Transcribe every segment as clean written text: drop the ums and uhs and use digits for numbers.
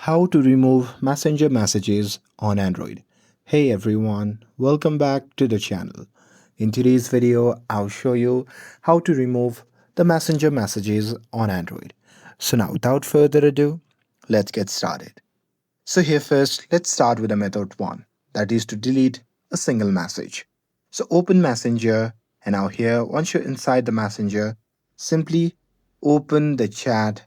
How to remove Messenger messages on Android. Hey everyone, welcome back to the channel. In today's video, I'll show you how to remove the Messenger messages on Android. So now without further ado, let's get started. So here first, let's start with the method 1, that is to delete a single message. So open Messenger, and now here once you're inside the Messenger, simply open the chat,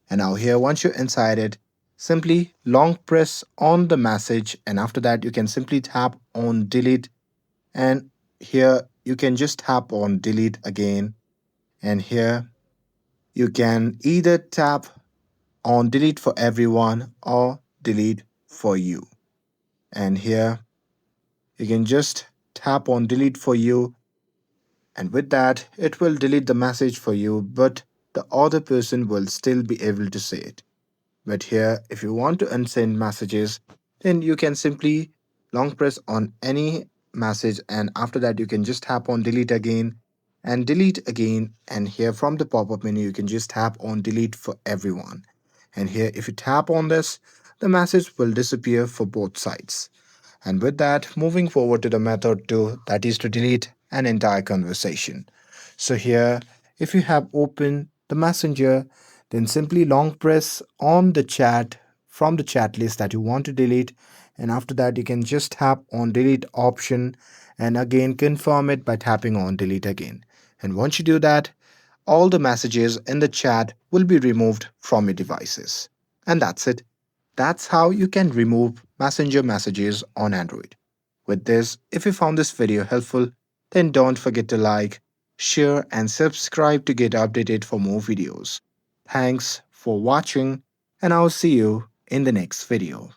and now here once you're inside it, simply long press on the message, and after that you can simply tap on delete, and here you can just tap on delete again, and here you can either tap on delete for everyone or delete for you. And here you can just tap on delete for you, and with that it will delete the message for you, but the other person will still be able to see it. But here if you want to unsend messages, then you can simply long press on any message, and after that you can just tap on delete again and delete again, and here from the pop-up menu you can just tap on delete for everyone. And here if you tap on this, the message will disappear for both sides. And with that, moving forward to the method 2, that is to delete an entire conversation. So here, if you have opened the messenger, then simply long press on the chat from the chat list that you want to delete, and after that you can just tap on delete option and again confirm it by tapping on delete again. And once you do that, all the messages in the chat will be removed from your devices. And that's it. That's how you can remove Messenger messages on Android. With this, if you found this video helpful, then don't forget to like, share, and subscribe to get updated for more videos. Thanks for watching, and I'll see you in the next video.